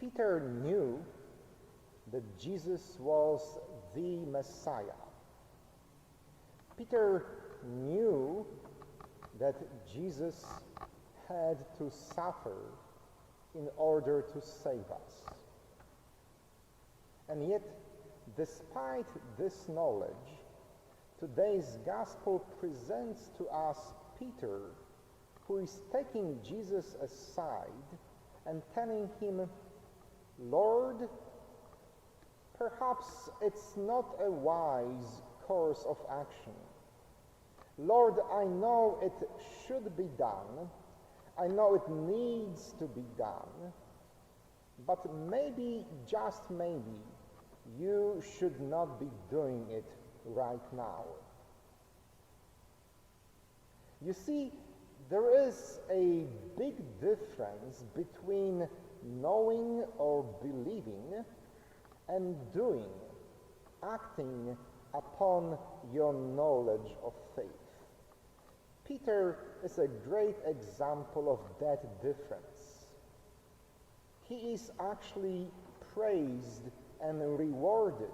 Peter knew that Jesus was the Messiah. Peter knew that Jesus had to suffer in order to save us. And yet, despite this knowledge, today's gospel presents to us Peter, who is taking Jesus aside and telling him, "Lord, perhaps it's not a wise course of action. Lord, I know it should be done. I know it needs to be done. But maybe, just maybe, you should not be doing it right now." You see, there is a big difference between knowing or believing and doing, acting upon your knowledge of faith. Peter is a great example of that difference. He is actually praised and rewarded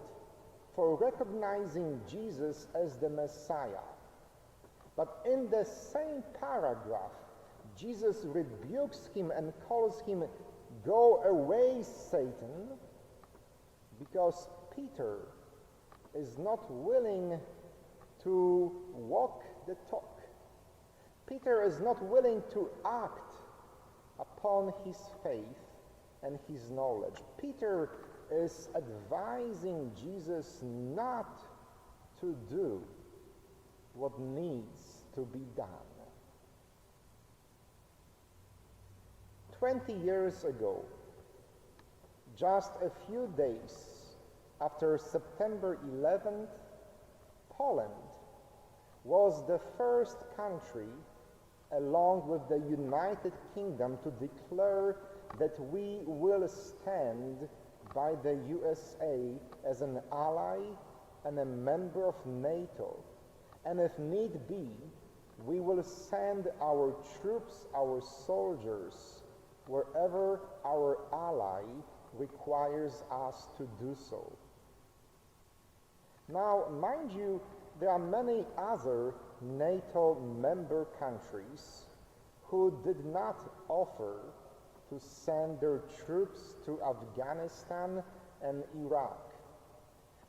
for recognizing Jesus as the Messiah. But in the same paragraph, Jesus rebukes him and calls him, "Go away, Satan," because Peter is not willing to walk the talk. Peter is not willing to act upon his faith and his knowledge. Peter is advising Jesus not to do what needs to be done. 20 years ago, just a few days after September 11th, Poland was the first country, along with the United Kingdom, to declare that we will stand by the USA as an ally and a member of NATO, and if need be, we will send our troops, our soldiers, wherever our ally requires us to do so. Now, mind you, there are many other NATO member countries who did not offer to send their troops to Afghanistan and Iraq.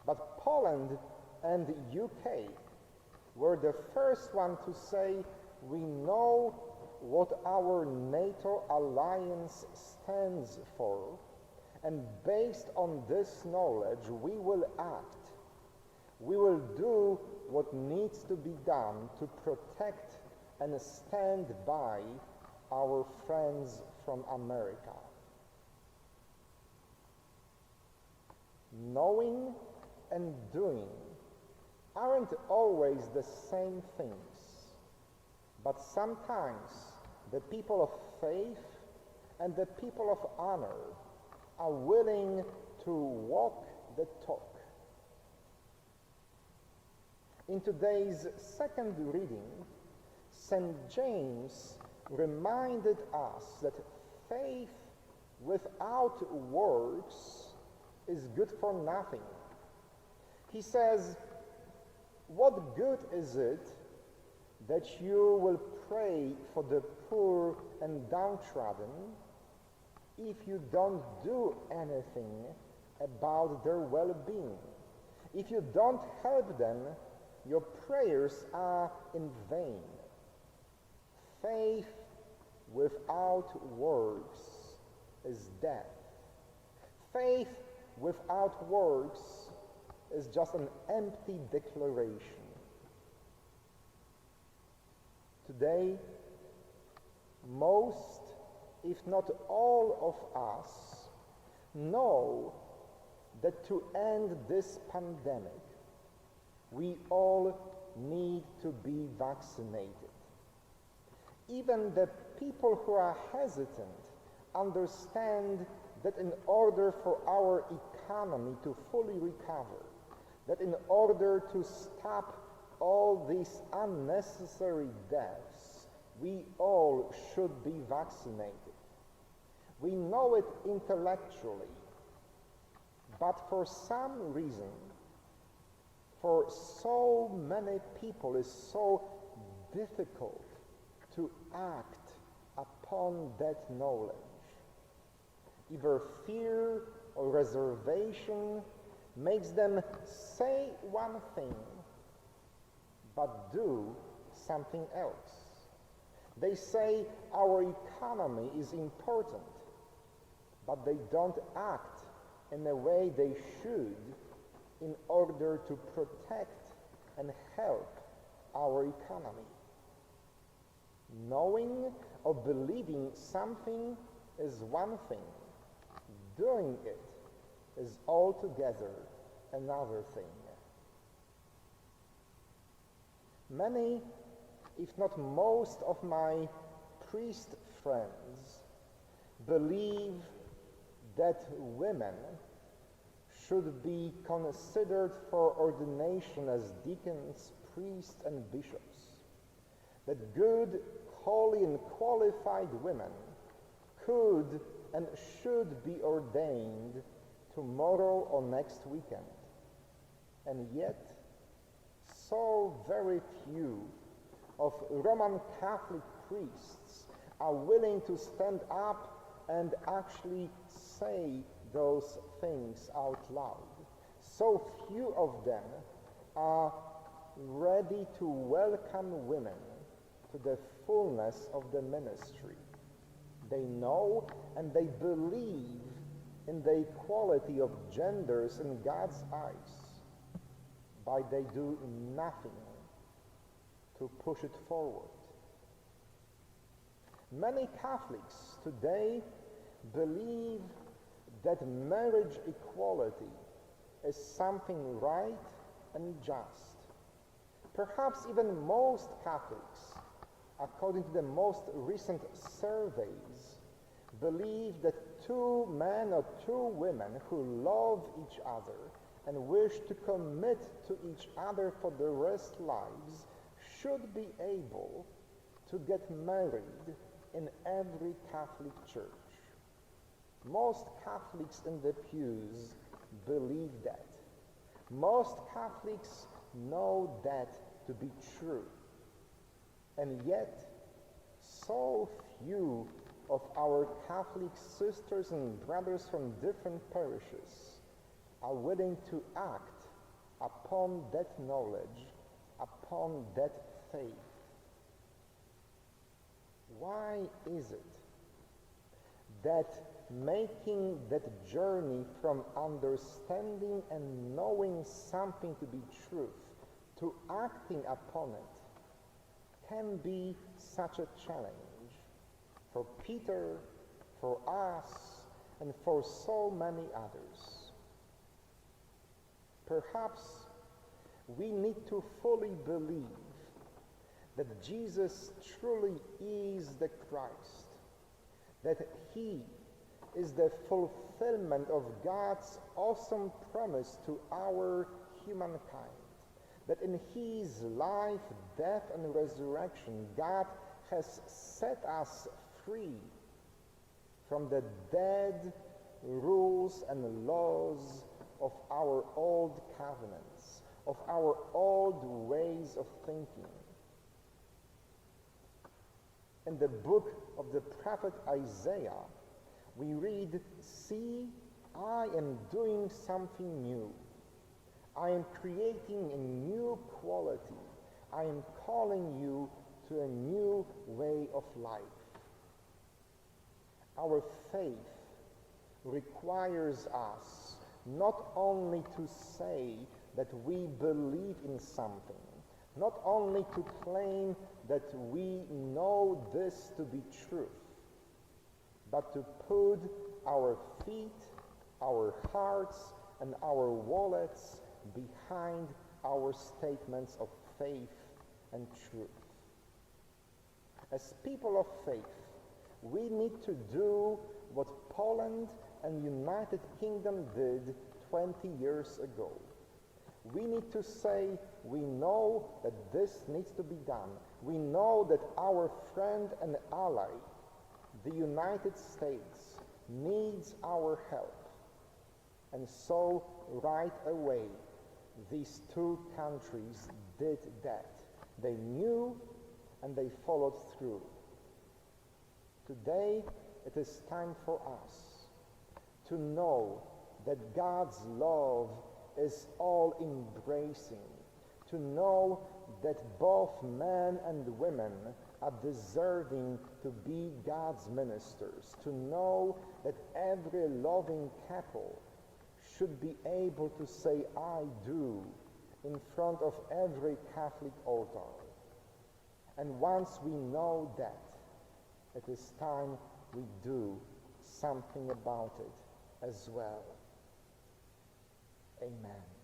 But Poland and the UK were the first one to say, "We know what our NATO alliance stands for, and based on this knowledge, we will act. We will do what needs to be done to protect and stand by our friends from America." Knowing and doing aren't always the same things, but sometimes the people of faith and the people of honor are willing to walk the talk. In today's second reading, St. James reminded us that faith without works is good for nothing. He says, "What good is it that you will pray for the poor and downtrodden if you don't do anything about their well-being? If you don't help them, your prayers are in vain." Faith without works is death. Faith without works is just an empty declaration. Today, most, if not all of us, know that to end this pandemic, we all need to be vaccinated. Even the people who are hesitant understand that in order for our economy to fully recover, that in order to stop all these unnecessary deaths, we all should be vaccinated. We know it intellectually, but for some reason, for so many people, it's so difficult to act upon that knowledge. Either fear or reservation makes them say one thing, but do something else. They say our economy is important, but they don't act in the way they should in order to protect and help our economy. Knowing or believing something is one thing. Doing it is altogether another thing. Many, if not most, of my priest friends believe that women should be considered for ordination as deacons, priests, and bishops. That good, holy, and qualified women could and should be ordained tomorrow or next weekend. And yet, so very few of Roman Catholic priests are willing to stand up and actually say those things out loud. So few of them are ready to welcome women to the fullness of the ministry. They know and they believe in the equality of genders in God's eyes, but they do nothing to push it forward. Many Catholics today believe that marriage equality is something right and just. Perhaps even most Catholics, according to the most recent surveys, believe that two men or two women who love each other and wish to commit to each other for their rest lives should be able to get married in every Catholic church. Most Catholics in the pews believe that. Most Catholics know that to be true. And yet, so few of our Catholic sisters and brothers from different parishes are willing to act upon that knowledge, upon that faith. Why is it that making that journey from understanding and knowing something to be truth to acting upon it can be such a challenge for Peter, for us, and for so many others? Perhaps we need to fully believe that Jesus truly is the Christ, that he is the fulfillment of God's awesome promise to our humankind, that in his life, death, and resurrection, God has set us free from the dead rules and laws of our old covenants, of our old ways of thinking. In the book of the prophet Isaiah, we read, "See, I am doing something new. I am creating a new quality. I am calling you to a new way of life." Our faith requires us not only to say that we believe in something, not only to claim that we know this to be truth, but to put our feet, our hearts, and our wallets behind our statements of faith and truth. As people of faith, we need to do what Poland and United Kingdom did 20 years ago. We need to say, we know that this needs to be done. We know that our friend and ally, the United States, needs our help. And so right away, these two countries did that. They knew and they followed through. Today, it is time for us to know that God's love is all-embracing, to know that both men and women are deserving to be God's ministers, to know that every loving couple should be able to say, I do, in front of every Catholic altar. And once we know that, it is time we do something about it as well. Amen.